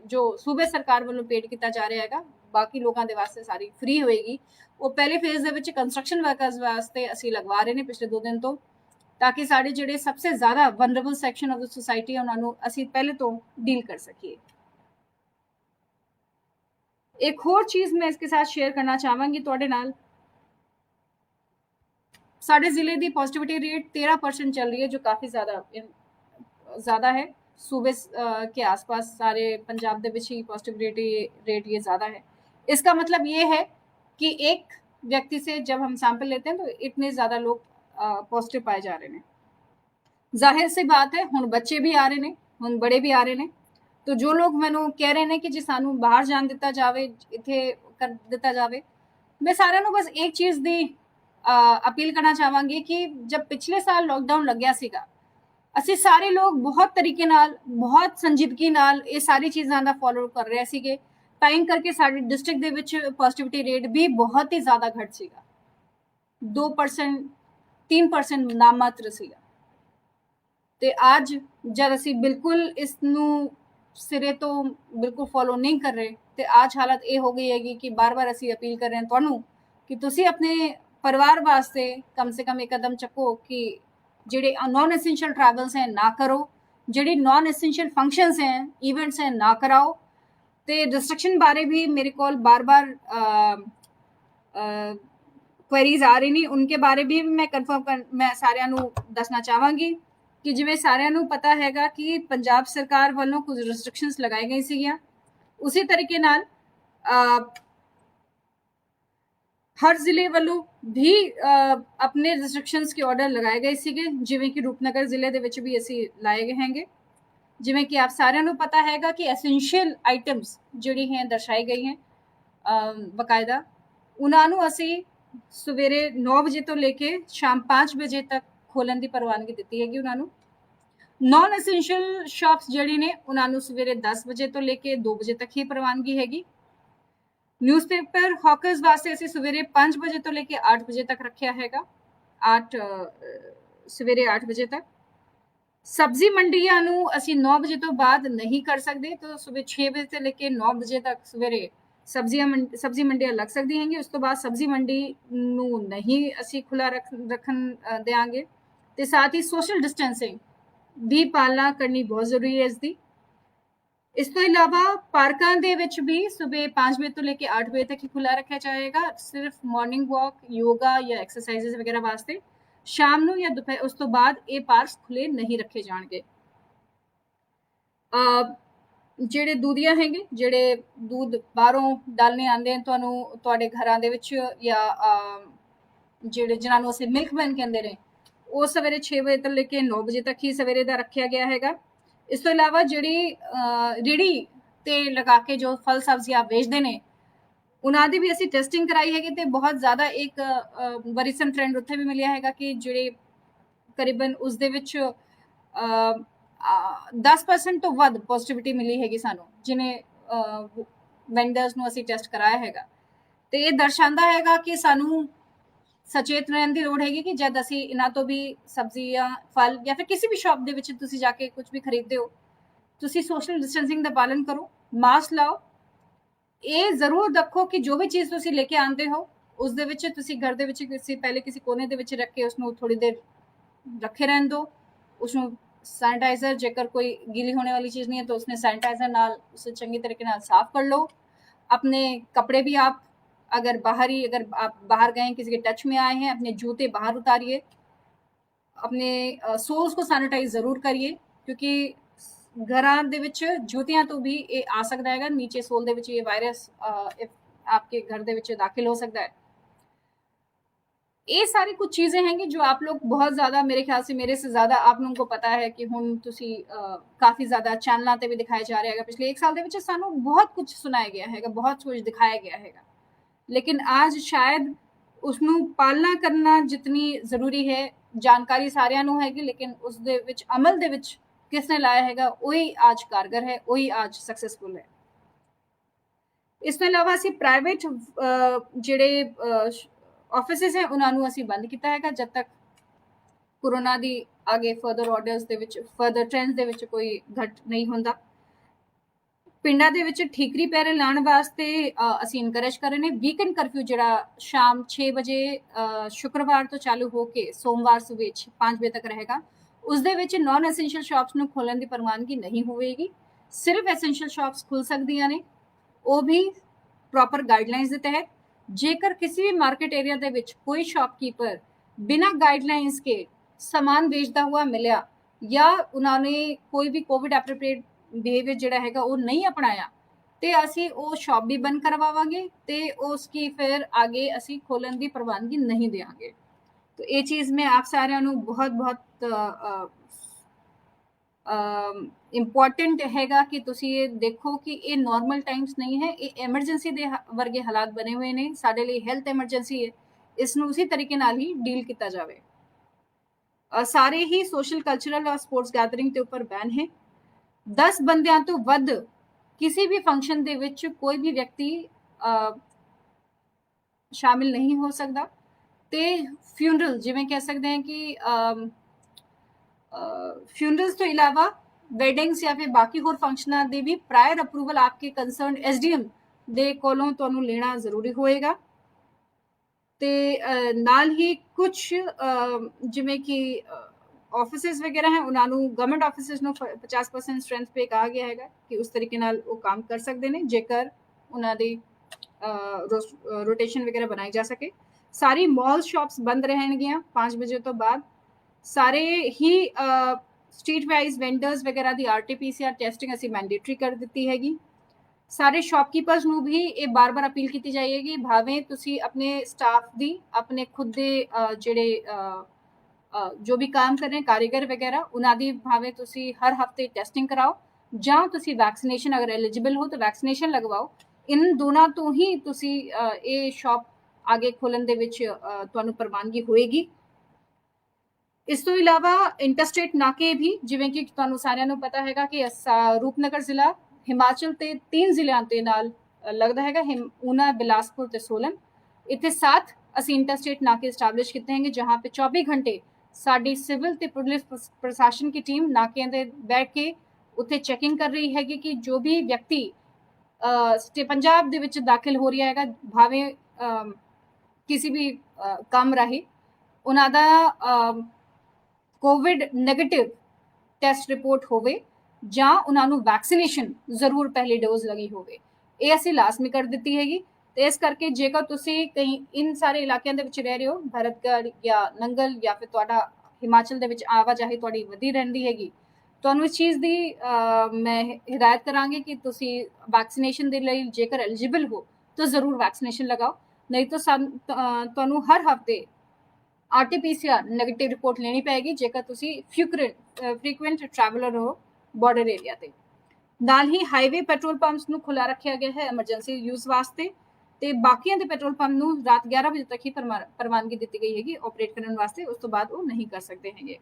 जो सूबे सरकार वालों पेड किया जा रहा है, बाकी लोगों के वास्ते सारी फ्री होएगी। वो पहले फेज दे विच कंस्ट्रक्शन वर्कर्स वास्ते असी लगवा रहे हैं पिछले 2 दिन तो, ताकि साढ़े जिहड़े सबसे ज़्यादा vulnerable section of the society है उन्होंने असी पहले तो डील कर सकीए। एक होर चीज़ मैं इसके साथ शेयर करना चाहवांगी तुहाडे नाल। साढ़े जिले की पॉजिटिविटी रेट 13% चल रही है, जो काफ़ी ज़्यादा है। सूबे के आसपास सारे पंजाब दे विच ही पॉजिटिविटी रेट ये ज़्यादा है। इसका मतलब ये है कि एक व्यक्ति से जब हम सैंपल लेते हैं तो इतने ज़्यादा लोग पॉजिटिव पाए जा रहे हैं। जाहिर सी बात है हुण बच्चे भी आ रहे हैं, हुण बड़े भी आ रहे हैं। तो जो लोग मैनू कह रहे हैं कि जी सानू बाहर जान दिता जाए, इत्थे कर दिता जाए, मैं सारिਆਂ ਨੂੰ बस एक चीज़ दी अपील करना चाहांगी कि जब पिछले साल लॉकडाउन लग्या सीगा, ਅਸੀਂ ਸਾਰੇ ਲੋਕ ਬਹੁਤ ਤਰੀਕੇ ਨਾਲ, ਬਹੁਤ ਸੰਜੀਦਗੀ ਨਾਲ ਇਹ ਸਾਰੀ ਚੀਜ਼ਾਂ ਦਾ ਫੋਲੋ ਕਰ ਰਹੇ ਸੀਗੇ, ਤਾਂ ਇਨ ਕਰਕੇ ਸਾਡੇ ਡਿਸਟ੍ਰਿਕਟ ਦੇ ਵਿੱਚ ਪੋਜ਼ਿਟਿਵਿਟੀ ਰੇਟ ਵੀ ਬਹੁਤ ਹੀ ਜ਼ਿਆਦਾ ਘਟ ਸੀਗਾ, 2% 3% ਨਾਮਾਤਰ ਸੀਗਾ। ਤੇ ਅੱਜ ਜਦ ਅਸੀਂ ਬਿਲਕੁਲ ਇਸ ਨੂੰ ਸਿਰੇ ਤੋਂ ਬਿਲਕੁਲ ਫੋਲੋ ਨਹੀਂ ਕਰ ਰਹੇ, ਤੇ ਅੱਜ ਹਾਲਤ ਇਹ ਹੋ ਗਈ ਹੈਗੀ ਕਿ ਬਾਰ-ਬਾਰ ਅਸੀਂ ਅਪੀਲ ਕਰ ਰਹੇ ਹਾਂ ਤੁਹਾਨੂੰ ਕਿ ਤੁਸੀਂ ਆਪਣੇ परिवार वास्ते कम से कम एक कदम चको कि जेडे नॉन एसेंशियल ट्रैवल्स हैं ना करो, जेडे नॉन एसेंशियल फंक्शंस हैं, इवेंट्स हैं ना कराओ। तो रिस्ट्रिक्शन बारे भी मेरे को बार बार क्वेरीज आ रही नहीं, उनके बारे भी मैं मैं सारिਆਂ ਨੂੰ ਦੱਸਣਾ ਚਾਹਾਂਗੀ कि जिवें सारिਆਂ ਨੂੰ पता हैगा कि पंजाब सरकार वालों कुछ रिस्ट्रिक्शंस लगाई गई सीगियां, उसी तरीके नाल हर जिले वालों भी अपने रिस्ट्रिक्शंस के ऑर्डर लगाए गए सीगे, जिवें कि रूपनगर जिले दे विच भी असी लाए गए हैंगे। जिवें कि आप सारिਆਂ ਨੂੰ पता हैगा कि एसेंशियल आइटम्स जिहड़ी हैं दर्शाई गई हैं बकायदा, उन्हां ਨੂੰ ਅਸੀਂ सवेरे 9 बजे तो लेके शाम 5 बजे तक खोलन की प्रवानगी दी हैगी। उन्हां ਨੂੰ नॉन एसेंशियल शॉप्स जिहड़ी ने उन्हां ਨੂੰ सवेरे 10 बजे तो लेके 2 बजे तक ही प्रवानगी हैगी। न्यूज़पेपर हॉकर्स वास्ते असी सवेरे 5 बजे तो लेके 8 बजे तक रखा हैगा, सवेरे 8 बजे तक। सब्जी मंडियां नू असी 9 बजे तो बाद नहीं कर सकते, तो सुबह 6 बजे से लेके 9 बजे तक सवेरे सब्जी मंडियां लग सकती हैं। उस तो बाद सब्जी मंडी नू नहीं असी खुला रखन देंगे। तो साथ ही सोशल डिस्टेंसिंग भी पालना करनी बहुत जरूरी है इसकी। इस तो इलावा पार्कों के विच भी सुबह 5 बजे तो लेके 8 बजे तक ही खुला रखा जाएगा, सिर्फ मॉर्निंग वॉक, योगा या एक्सरसाइजेस वगैरह वास्ते। शाम नू या दोपहर उस तो बाद ये पार्क खुले नहीं रखे जाएंगे। ਜਿਹੜੇ दूधिया हैगे, ਜਿਹੜੇ दूध बाहरों डालने आते हैं तुहाडे घरां दे विच, या ਜਿਹੜੇ जिन्हां नू असीं मिल्क वैन कहंदे ने, वो सवेरे 6 बजे तो लेके 9 बजे तक ही सवेरे दा रखा गया हैगा। इस तो इलावा जिहड़ी रेहड़ी ते लगा के जो फल सब्जियां बेचते हैं, उन्होंने भी असी टेस्टिंग कराई हैगी, तो बहुत ज़्यादा एक वरीसम ट्रेंड उत्थे भी मिलिया हैगा कि जिहड़े करीबन उस दे विच 10% ਤੋਂ ਵੱਧ ਪੋਜ਼ਿਟਿਵਿਟੀ ਮਿਲੀ ਹੈਗੀ ਸਾਨੂੰ, ਜਿਹਨੇ ਵੈਂਡਰਸ ਨੂੰ ਅਸੀਂ ਟੈਸਟ ਕਰਾਇਆ ਹੈਗਾ। ਤੇ ਇਹ ਦਰਸਾਉਂਦਾ ਹੈਗਾ ਕਿ ਸਾਨੂੰ ਸਚੇਤ ਰਹਿਣ ਦੀ ਲੋੜ ਹੈਗੀ ਕਿ ਜਦ ਅਸੀਂ ਇਹਨਾਂ ਤੋਂ ਵੀ ਸਬਜ਼ੀਆਂ, ਫਲ ਜਾਂ ਫਿਰ ਕਿਸੇ ਵੀ ਸ਼ਾਪ ਦੇ ਵਿੱਚ ਤੁਸੀਂ ਜਾ ਕੇ ਕੁਝ ਵੀ ਖਰੀਦਦੇ ਹੋ, ਤੁਸੀਂ ਸੋਸ਼ਲ ਡਿਸਟੈਂਸਿੰਗ ਦਾ ਪਾਲਣ ਕਰੋ, ਮਾਸਕ ਲਾਓ। ਇਹ ਜ਼ਰੂਰ ਰੱਖੋ ਕਿ ਜੋ ਵੀ ਚੀਜ਼ ਤੁਸੀਂ ਲੈ ਕੇ ਆਉਂਦੇ ਹੋ ਉਸ ਦੇ ਵਿੱਚ ਤੁਸੀਂ ਘਰ ਦੇ ਵਿੱਚ ਪਹਿਲੇ ਕਿਸੇ ਕੋਨੇ ਦੇ ਵਿੱਚ ਰੱਖ ਕੇ ਉਸਨੂੰ ਥੋੜੀ ਦੇਰ ਰੱਖੇ ਰਹਿਣ ਦਿਓ। ਉਸਨੂੰ सैनिटाइजर, जेकर कोई गीली होने वाली चीज़ नहीं है तो उसने सैनिटाइजर नाल उसे चंगी तरीके नाल साफ कर लो। अपने कपड़े भी आप अगर आप बाहर गए किसी के टच में आए हैं, अपने जूते बाहर उतारिए, अपने सोल्स को सैनिटाइज जरूर करिए, क्योंकि घरां दे विच जूतियां तो भी ये आ सकता है, नीचे सोल दे विच ये वायरस आपके घर दे विच दाखिल हो सकता है। ये सारी कुछ चीज़ें हैं जो आप लोग बहुत ज़्यादा, मेरे ख्याल से मेरे से ज़्यादा आप लोगों को पता है कि हुण तुसी काफ़ी ज़्यादा चैनलों ते भी दिखाए जा रहे हैं। पिछले 1 साल दे विच सानू बहुत कुछ सुनाया गया है, बहुत कुछ दिखाया गया है, लेकिन आज शायद उसनू पालना करना जितनी ज़रूरी है, जानकारी सारियां नू हैगी, लेकिन उस दे विच अमल दे विच किसने लाया हैगा, वही आज कारगर है, वही आज सक्सेसफुल है। इस तो इलावा असी प्राइवेट जिहड़े ऑफिसेस हैं उन्होंने असी बंद किया है जब तक कोरोना दी आगे फर्दर ऑर्डर्स दे विच, फर्दर ट्रेंड्स दे विच कोई घट नहीं होंदा। पिंडां दे विच ठीकरी पैरे लाने वास्ते असी इनकरेज कर रहे हैं। वीकेंड करफ्यू जिहड़ा शाम 6 बजे शुक्रवार तो चालू होके सोमवार सुबह 5 बजे तक रहेगा, उस दे विच नॉन एसेंशियल शॉप्स नूं खोलण दी प्रवानगी नहीं होवेगी। सिर्फ एसेंशियल शॉप्स खुल सकदियां ने, वो भी प्रॉपर गाइडलाइंस के तहत। जेकर किसी भी मार्केट एरिया दे विच कोई शॉपकीपर बिना गाइडलाइंस के सामान बेचता हुआ मिलिया या उन्होंने कोई भी कोविड एप्रोप्रिएट बिहेवियर जिहड़ा हैगा वो नहीं अपनाया, तो असी वो शॉप भी बंद करवावांगे ते उसकी फिर आगे असी खोलन की प्रवानगी नहीं देंगे। तो ये चीज़ में आप सारिਆਂ ਨੂੰ बहुत इंपॉर्टेंट हैगा कि तुसी ये देखो कि ये नॉर्मल टाइम्स नहीं है, ये एमरजेंसी दे वर्गे हालात बने हुए ने, साडे लिए हेल्थ एमरजेंसी है, इसनूं उसी तरीके नाल ही डील किया जाए। सारे ही सोशल कल्चरल और स्पोर्ट्स गैदरिंग के ऊपर बैन है। 10 बंदियां तो वध किसी भी फंक्शन दे विच कोई भी व्यक्ति शामिल नहीं हो सकता। ते फ्यूनरल जिवें कह सकते हैं कि फ्यूनरल्स तो इलावा वेडिंग्स या फिर बाकी होर फंक्शनां दे भी प्रायर अप्रूवल आपके कंसर्न SDM दे कोलों तुहानूं लेना जरूरी होएगा। ते नाल ही कुछ जिवें कि ऑफिसेस वगैरह हैं उन्होंने गवर्नमेंट ऑफिसेस नूं 50% स्ट्रेंथ पे कहा गया है कि उस तरीके नाल वो काम कर सकते हैं जेकर उन्होंने रोटेशन वगैरह बनाई जा सके। सारी मॉल शॉप्स बंद रहनगियां 5 बजे तो बाद। सारे ही स्ट्रीट वाइज वेंडर्स वगैरह की RT-PCR टेस्टिंग असी मैंडेटरी कर दी हैगी। सारे शॉपकीपर्स नूं भी ये बार बार अपील की जाएगी, भावें तुसी अपने स्टाफ दी, अपने खुद दे जिहड़े जो भी काम कर रहे हैं कारीगर वगैरह उन्हां दी भावें तुसी हर हफ्ते टेस्टिंग कराओ, जां तुसी वैक्सीनेशन अगर एलिजिबल हो तो वैक्सीनेशन लगवाओ। इन दोनों तो ही तुसी ये शॉप आगे खोलन दे विच तुहानूं प्रवानगी होएगी। इस तो इलावा इंटरस्टेट नाके भी जिवें कि तुहानूं सारिਆਂ ਨੂੰ पता हैगा कि रूपनगर जिला हिमाचल के 3 ਜ਼ਿਲ੍ਹਿਆਂ ਦੇ ਨਾਲ लगता है, ऊना, बिलासपुर ते सोलन। इत्थे 7 असी इंटरस्टेट नाके स्टैबलिश किए हैं जहाँ पे 24 घंटे साडी सिविल ते पुलिस प्रशासन की टीम नाकियां दे बैठ के उत्थे चैकिंग कर रही हैगी कि जो भी व्यक्ति पंजाब दे विच दाखिल हो रहा है, भावें किसी भी काम राही उन्हां दा कोविड नैगेटिव टेस्ट रिपोर्ट होवे जां उन्होंने वैक्सीनेशन जरूर पहली डोज लगी होवे, ये असी लाजमी कर दी हैगी। तो इस करके जेकर तुसी कहीं इन सारे इलाकों के विच रह रहे हो, भरतगढ़ या नंगल या फिर तुहाडा हिमाचल दे विच आवाजाही तुहाडी वधी रहिंदी हैगी, तुहानूं इस चीज़ की मैं हिदायत करांगी कि तुसी वैक्सीनेशन दे लई जेकर एलिजिबल हो तो जरूर वैक्सीनेशन लगाओ, नहीं तो तुहानूं हर हफ्ते RT-PCR नैगेटिव रिपोर्ट लेनी पैगी जेकर तुसी फ्रीकुएंट ट्रैवलर हो बॉर्डर एरिया ते। नाल ही हाईवे पेट्रोल पंप्स नूं खुला रखा गया है एमरजेंसी यूज़ वास्ते, ते बाकियां दे पेट्रोल पंप नूं रात 11 बजे तक ही प्रवानगी दी गई हैगी ऑपरेट करने वास्ते, उस तो बाद वो नहीं कर सकते हैंगे।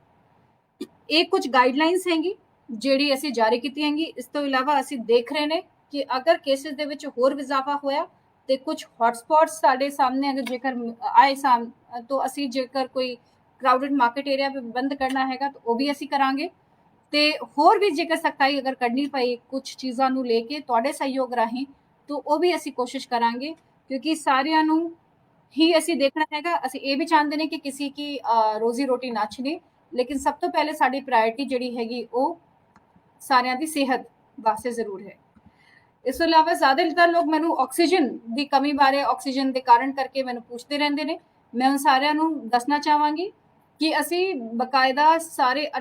ये कुछ गाइडलाइंस हैगी ਜਿਹੜੀ ਅਸੀਂ ਜਾਰੀ ਕੀਤੀ ਹੈਗੀ। ਇਸ ਤੋਂ ਇਲਾਵਾ ਅਸੀਂ ਦੇਖ ਰਹੇ ਨੇ ਕਿ ਅਗਰ ਕੇਸਿਸ ਦੇ ਵਿੱਚ ਹੋਰ ਇਜ਼ਾਫਾ ਹੋਇਆ ਤੇ ਕੁਝ ਹੌਟਸਪੌਟਸ ਸਾਡੇ ਸਾਹਮਣੇ ਅਗਰ ਜੇਕਰ ਆਏ ਤਾਂ ਅਸੀਂ ਜੇਕਰ ਕੋਈ ਕਰਾਊਡਡ ਮਾਰਕੀਟ ਏਰੀਆ ਵੀ ਬੰਦ ਕਰਨਾ ਹੈਗਾ ਤਾਂ ਉਹ ਵੀ ਅਸੀਂ ਕਰਾਂਗੇ। ਤੇ ਹੋਰ ਵੀ ਜੇਕਰ ਸਖਤਾਈ ਅਗਰ ਕਰਨੀ ਪਈ ਕੁਝ ਚੀਜ਼ਾਂ ਨੂੰ ਲੈ ਕੇ ਤੁਹਾਡੇ ਸਹਿਯੋਗ ਰਾਹੀਂ ਤਾਂ ਉਹ ਵੀ ਅਸੀਂ ਕੋਸ਼ਿਸ਼ ਕਰਾਂਗੇ, ਕਿਉਂਕਿ ਸਾਰਿਆਂ ਨੂੰ ਹੀ ਅਸੀਂ ਦੇਖਣਾ ਹੈਗਾ। ਅਸੀਂ ਇਹ ਵੀ ਚਾਹੁੰਦੇ ਨੇ ਕਿ ਕਿਸੇ ਕੀ ਰੋਜ਼ੀ ਰੋਟੀ ਨਾ ਛਿਨੇ, ਲੇਕਿਨ ਸਭ ਤੋਂ ਪਹਿਲੇ ਸਾਡੀ ਪ੍ਰਾਇੋਰਟੀ ਜਿਹੜੀ ਹੈਗੀ ਉਹ ਸਾਰਿਆਂ ਦੀ ਸਿਹਤ ਵਾਸਤੇ ਜ਼ਰੂਰ ਹੈ। ਇਸ ਤੋਂ ਇਲਾਵਾ ਜ਼ਿਆਦਾਤਰ ਲੋਕ ਮੈਨੂੰ ਆਕਸੀਜਨ ਦੀ ਕਮੀ ਬਾਰੇ, ਆਕਸੀਜਨ ਦੇ ਕਾਰਨ ਕਰਕੇ ਮੈਨੂੰ ਪੁੱਛਦੇ ਰਹਿੰਦੇ ਨੇ। ਮੈਂ ਸਾਰਿਆਂ ਨੂੰ ਦੱਸਣਾ ਚਾਹਾਂਗੀ ਕਿ ਅਸੀਂ ਬਕਾਇਦਾ ਸਾਰੇ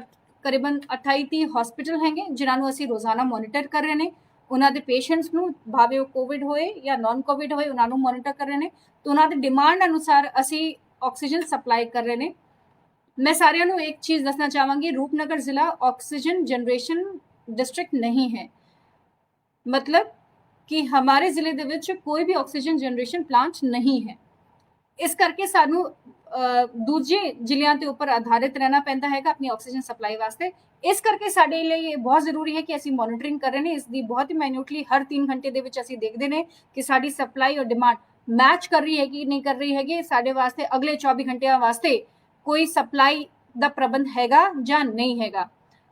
ਕਰੀਬਨ 28-30 ਹਸਪੀਟਲ ਹੈਗੇ ਜਿਨ੍ਹਾਂ ਨੂੰ ਅਸੀਂ ਰੋਜ਼ਾਨਾ ਮੋਨੀਟਰ ਕਰ ਰਹੇ ਨੇ। ਉਹਨਾਂ ਦੇ ਪੇਸ਼ੈਂਟਸ ਨੂੰ, ਭਾਵੇਂ ਉਹ ਕੋਵਿਡ ਹੋਏ ਜਾਂ ਨਾਨ ਕੋਵਿਡ ਹੋਏ, ਉਹਨਾਂ ਨੂੰ ਮੋਨੀਟਰ ਕਰ ਰਹੇ ਨੇ ਤੇ ਉਹਨਾਂ ਦੀ ਡਿਮਾਂਡ ਅਨੁਸਾਰ ਅਸੀਂ ਆਕਸੀਜਨ ਸਪਲਾਈ ਕਰ ਰਹੇ ਨੇ। ਮੈਂ ਸਾਰਿਆਂ ਨੂੰ ਇੱਕ ਚੀਜ਼ ਦੱਸਣਾ ਚਾਹਾਂਗੀ, ਰੂਪਨਗਰ ਜ਼ਿਲ੍ਹਾ ਆਕਸੀਜਨ ਜਨਰੇਸ਼ਨ डिस्ट्रिक्ट नहीं है, मतलब कि हमारे जिले ਦੇ ਵਿੱਚ ਕੋਈ ਵੀ ਆਕਸੀਜਨ ਜਨਰੇਸ਼ਨ ਪਲਾਂਟ ਨਹੀਂ ਹੈ। ਇਸ ਕਰਕੇ ਸਾਨੂੰ ਦੂਜੇ ਜ਼ਿਲ੍ਹਿਆਂ ਦੇ ਉੱਪਰ ਆਧਾਰਿਤ ਰਹਿਣਾ ਪੈਂਦਾ ਹੈਗਾ ਆਪਣੀ ਆਕਸੀਜਨ ਸਪਲਾਈ ਵਾਸਤੇ। ਇਸ ਕਰਕੇ ਸਾਡੇ ਲਈ ਇਹ ਬਹੁਤ ਜ਼ਰੂਰੀ ਹੈ ਕਿ ਅਸੀਂ ਮੋਨੀਟਰਿੰਗ ਕਰ ਰਹੇ ਨੇ ਇਸ ਦੀ ਬਹੁਤ ਹੀ ਮਾਈਨਿਊਟਲੀ। ਹਰ 3 ਘੰਟੇ ਦੇ ਵਿੱਚ ਅਸੀਂ ਦੇਖਦੇ ਨੇ ਕਿ ਸਾਡੀ ਸਪਲਾਈ ਔਰ ਡਿਮਾਂਡ ਮੈਚ ਕਰ ਰਹੀ ਹੈ ਕਿ ਨਹੀਂ ਕਰ ਰਹੀ ਹੈਗੀ। ਸਾਡੇ ਵਾਸਤੇ ਅਗਲੇ 24 ਘੰਟਿਆਂ ਵਾਸਤੇ ਕੋਈ ਸਪਲਾਈ ਦਾ ਪ੍ਰਬੰਧ ਹੈਗਾ ਜਾਂ ਨਹੀਂ ਹੈਗਾ।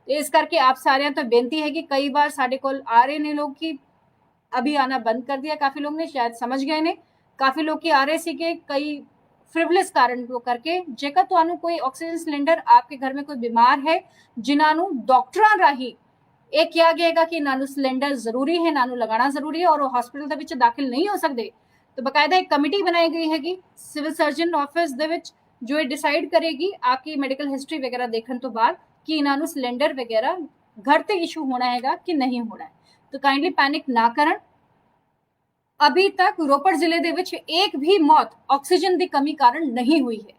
ਇਸ ਕਰਕੇ ਆਪ ਸਾਰਿਆਂ ਤੋਂ ਬੇਨਤੀ ਹੈ ਕਿ ਕਈ ਵਾਰ ਸਾਡੇ ਕੋਲ ਆ ਰਹੇ ਨੇ ਲੋਕ ਕਿ अभी आना बंद कर दिया, काफी लोग ने शायद समझ गए ने। काफी लोग की आ रहे सी के कई फ्रिवलेस कारण को करके जेकर ਤੁਹਾਨੂੰ ਕੋਈ ਆਕਸੀਜਨ ਸਿਲੰਡਰ आपके घर में कोई बीमार है ਜਿਨ੍ਹਾਂ ਨੂੰ ਡਾਕਟਰਾਂ ਰਾਹੀਂ ਇਹ ਕਿਹਾ ਗਿਆਗਾ ਕਿ ਇਹਨਾਂ ਨੂੰ ਸਿਲੰਡਰ ਜ਼ਰੂਰੀ ਹੈ, ਇਹਨਾਂ ਨੂੰ ਲਗਾਉਣਾ ਜ਼ਰੂਰੀ ਹੈ ਔਰ ਉਹ ਹਸਪੀਟਲ ਦੇ ਵਿੱਚ ਦਾਖਲ ਨਹੀਂ ਹੋ ਸਕਦੇ, तो ਬਕਾਇਦਾ ਇੱਕ ਕਮੇਟੀ ਬਣਾਈ ਗਈ ਹੈਗੀ ਸਿਵਲ ਸਰਜਨ ਆਫਿਸ ਦੇ ਵਿੱਚ ਜੋ ਇਹ ਡਿਸਾਈਡ ਕਰੇਗੀ आपकी ਮੈਡੀਕਲ ਹਿਸਟਰੀ ਵਗੈरह ਦੇਖਣ ਤੋਂ ਬਾਅਦ कि ਇਹਨਾਂ ਨੂੰ ਸਿਲੰਡਰ ਵਗੈरह घर ਤੇ ਇਸ਼ੂ ਹੋਣਾ ਹੈਗਾ ਕਿ ਨਹੀਂ ਹੋਣਾ ਹੈ। तो काइंडली पैनिक ना करन। अभी तक रोपड़ जिले दे विच एक भी मौत ऑक्सीजन की कमी कारण नहीं हुई है।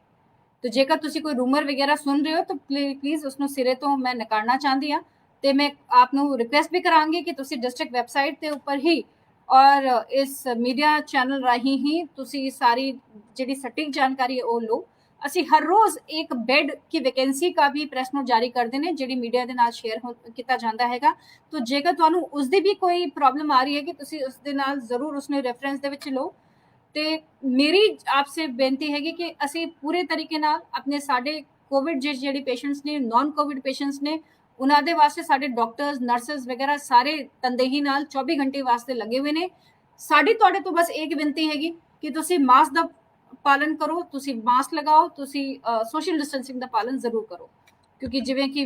तो जेकर तुसी कोई रूमर वगैरह सुन रहे हो तो प्लीज उसनों सिरे तो मैं नकारना चाहती हाँ। तो मैं आपनों रिक्वेस्ट भी करांगी कि तुसी डिस्ट्रिक्ट वैबसाइट के उपर ही और इस मीडिया चैनल राही ही तुसी सारी जिहड़ी सटीक जानकारी है वो लो। ਅਸੀਂ ਹਰ ਰੋਜ਼ ਇੱਕ ਬੈੱਡ की ਵੈਕੈਂਸੀ का भी ਪ੍ਰੈਸ ਨੋਟ ਜਾਰੀ ਕਰਦੇ ਨੇ ਜਿਹੜੀ ਮੀਡੀਆ ਦੇ ਨਾਲ ਸ਼ੇਅਰ ਕੀਤਾ ਜਾਂਦਾ ਹੈਗਾ। तो ਜੇਕਰ ਤੁਹਾਨੂੰ ਉਸ ਦੀ ਵੀ ਕੋਈ ਪ੍ਰੋਬਲਮ ਆ ਰਹੀ ਹੈ ਕਿ ਤੁਸੀਂ ਉਸ ਦੇ ਨਾਲ ਜ਼ਰੂਰ ਉਸਨੇ ਰੈਫਰੈਂਸ ਦੇ ਵਿੱਚ ਲਓ। ਤੇ ਮੇਰੀ ਆਪਸੇ ਬੇਨਤੀ ਹੈਗੀ ਕਿ ਅਸੀਂ ਪੂਰੇ ਤਰੀਕੇ ਨਾਲ ਆਪਣੇ ਸਾਡੇ ਕੋਵਿਡ ਜਿਹੜੇ ਪੇਸ਼ੈਂਟਸ ਨੇ, ਨਾਨ ਕੋਵਿਡ ਪੇਸ਼ੈਂਟਸ ਨੇ, ਉਹਨਾਂ ਦੇ ਵਾਸਤੇ ਸਾਡੇ ਡਾਕਟਰਸ, ਨਰਸਸ ਵਗੈरह ਸਾਰੇ ਤਨਦੇਹੀ ਨਾਲ 24 ਘੰਟੇ ਵਾਸਤੇ ਲੱਗੇ ਹੋਏ ਨੇ। ਸਾਡੀ ਤੁਹਾਡੇ ਤੋਂ ਬਸ ਇੱਕ ਬੇਨਤੀ ਹੈਗੀ ਕਿ ਤੁਸੀਂ ਮਾਸਕ ਦਾ पालन करो, तुसी मास्क लगाओ, तुसी सोशल डिस्टेंसिंग का पालन जरूर करो, क्योंकि जिवें कि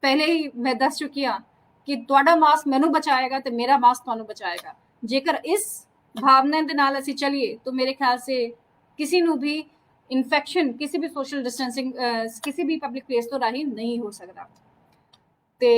पहले ही मैं दस चुकी हाँ कि तुहाडा मास्क मैनू बचाएगा तो मेरा मास्क तुहानू बचाएगा। जेकर इस भावना दे नाल असीं चलीए तो मेरे ख्याल से किसी नू भी इन्फेक्शन किसी भी सोशल डिस्टेंसिंग किसी भी पब्लिक प्लेस तो राही नहीं हो सकता। तो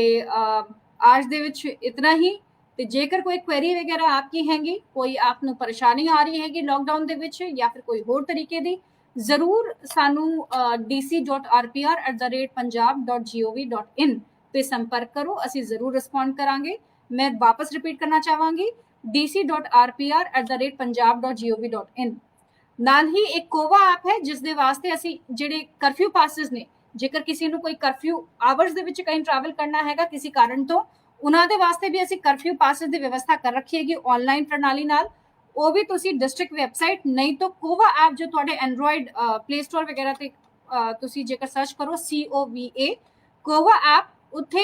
आज दे विच इतना ही। तो जेकर कोई क्वेरी वगैरह आपकी हैगी, कोई आपनू परेशानी आ रही हैगी लॉकडाउन दे विच या फिर कोई होर तरीके दी, जरूर सानू dc.rpr@punjab.gov.in पे संपर्क करो, असी जरूर रिस्पॉन्ड करांगे। मैं वापस रिपीट करना चाहांगी dc.rpr@punjab.gov.in। नाल ही एक कोवा ऐप है जिस दे वास्ते असी जिहड़े कर्फ्यू पासिस ने, जेकर किसी नू कोई कर्फ्यू आवर्स दे विच कहीं ट्रैवल करना हैगा किसी कारण तो ਉਹਨਾਂ ਦੇ ਵਾਸਤੇ ਵੀ ਅਸੀਂ ਕਰਫਿਊ ਪਾਸਿਸ ਦੀ ਵਿਵਸਥਾ ਕਰ ਰੱਖੀ ਹੈਗੀ ਆਨਲਾਈਨ ਪ੍ਰਣਾਲੀ ਨਾਲ। ਉਹ ਵੀ ਤੁਸੀਂ ਡਿਸਟ੍ਰਿਕਟ ਵੈਬਸਾਈਟ ਨਹੀਂ ਤਾਂ ਕੋਵਾ ਐਪ ਜੋ ਤੁਹਾਡੇ ਐਂਡਰੋਇਡ ਪਲੇ ਸਟੋਰ ਵਗੈरह ਤੇ ਤੁਸੀਂ ਜੇਕਰ ਸਰਚ ਕਰੋ COVA ਕੋਵਾ ਐਪ, ਉੱਥੇ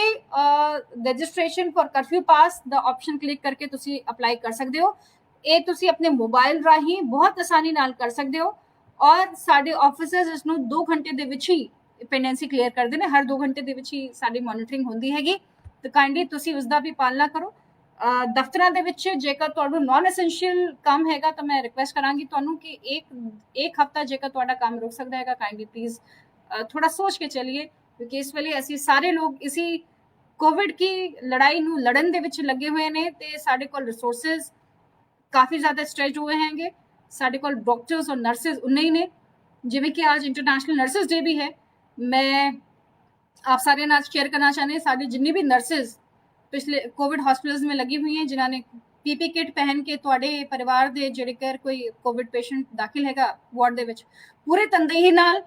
registration for curfew pass the option click ਕਰਕੇ ਤੁਸੀਂ ਅਪਲਾਈ ਕਰ ਸਕਦੇ ਹੋ। ਇਹ ਤੁਸੀਂ ਆਪਣੇ ਮੋਬਾਈਲ ਰਾਹੀਂ ਬਹੁਤ ਆਸਾਨੀ ਨਾਲ ਕਰ ਸਕਦੇ ਹੋ ਔਰ ਸਾਡੇ ਆਫਿਸਰਸ ਇਸ ਨੂੰ 2 ਘੰਟੇ ਦੇ ਵਿੱਚ ਹੀ ਪੈਂਡੈਂਸੀ ਕਲੀਅਰ ਕਰਦੇ ਨੇ। ਹਰ 2 ਘੰਟੇ ਦੇ ਵਿੱਚ ਹੀ ਸਾਡੀ ਮੋਨੀਟਰਿੰਗ ਹੁੰਦੀ ਹੈਗੀ। तो काइंडली तुसी उसका भी पालना करो। दफ्तरां दे विच जेकर तुहानू नॉन एसेंशियल काम हैगा तो मैं रिक्वेस्ट करांगी तुहानू कि एक हफ्ता जेकर तुहाडा काम रुक सकदा हैगा, काइंडली प्लीज थोड़ा सोच के चलिए, क्योंकि इस वेले असी सारे लोग इसी कोविड की लड़ाई नू लड़न दे विच लगे हुए ने ते साडे कोल रिसोर्सेज काफ़ी ज़्यादा स्ट्रेच हुए हैंगे। साडे कोल डॉक्टर्स और नर्सिज उन्ने ही ने, जिवें कि आज इंटरनेशनल नर्सिज डे भी है। मैं आप सारे नाल शेयर करना चाहते हैं साड़ी जिन्नी भी नर्सिज पिछले कोविड हॉस्पिटल्स में लगी हुई हैं जिन्होंने पीपी किट पहन के तुहाडे परिवार दे जिहड़े घर कोई कोविड पेशेंट दाखिल हैगा वार्ड दे विच पूरे तनदेही नाल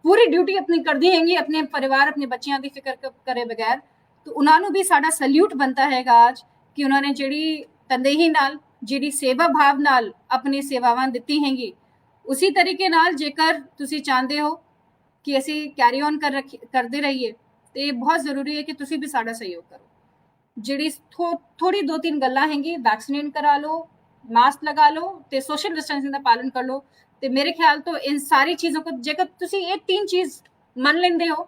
पूरी ड्यूटी अपनी करदी हैंगी, अपने परिवार अपने बच्चियां दी फिक्र करे बगैर। तो उन्होंने भी साडा सल्यूट बनता हैगा आज कि उन्होंने जिहड़ी तनदेही नाल जिहड़ी सेवा भाव नाल अपनी सेवावां दित्ती हैगी, उसी तरीके नाल जेकर तुसी चाहते हो कि असी कैरी ऑन करते रहिए तो ये बहुत जरूरी है कि तुसी भी साडा सहयोग करो। जिहड़ी थोड़ी 2-3 गल्लां हैगी, वैक्सीनेट करा लो, मास्क लगा लो ते सोशल डिस्टेंसिंग का पालन कर लो, ते मेरे ख्याल तो इन सारी चीज़ों को जेकर तुसी ये 3 चीज़ मन लेंदे हो,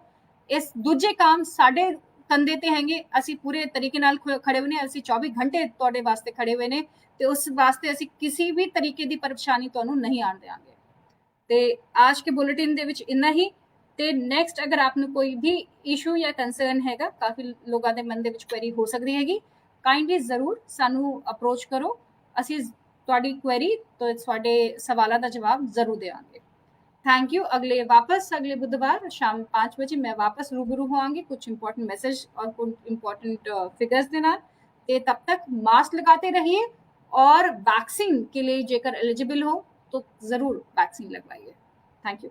इस दूजे काम साडे कंधे ते हैंगे, असी पूरे तरीके नाल खड़े हुए ने, असी 24 घंटे तुहाडे वास्ते खड़े हुए ने ते उस वास्ते असी किसी भी तरीके दी परेशानी तुहानू नहीं आण देंगे। ते आज के बुलेटिन दे विच इन्ना ही। ते नैक्सट अगर आपने कोई भी इशू या कंसर्न हैगा, काफ़ी लोगों के मन दे विच क्वेरी हो सकती हैगी, काइंडली जरूर सानू अप्रोच करो, असी तुहाडी क्वेरी तो तुहाडे सवालों का जवाब जरूर देंगे। Thank you. अगले बुधवार शाम 5 बजे मैं वापस रूबरू होंगी कुछ इंपॉर्टेंट मैसेज और कुछ इंपॉर्टेंट फिगर्स के नाल। ते तब तक मास्क लगाते रहिए और वैक्सीन के लिए जेकर एलिजिबल हो तो जरूर वैक्सीन लगवाइए। Thank you.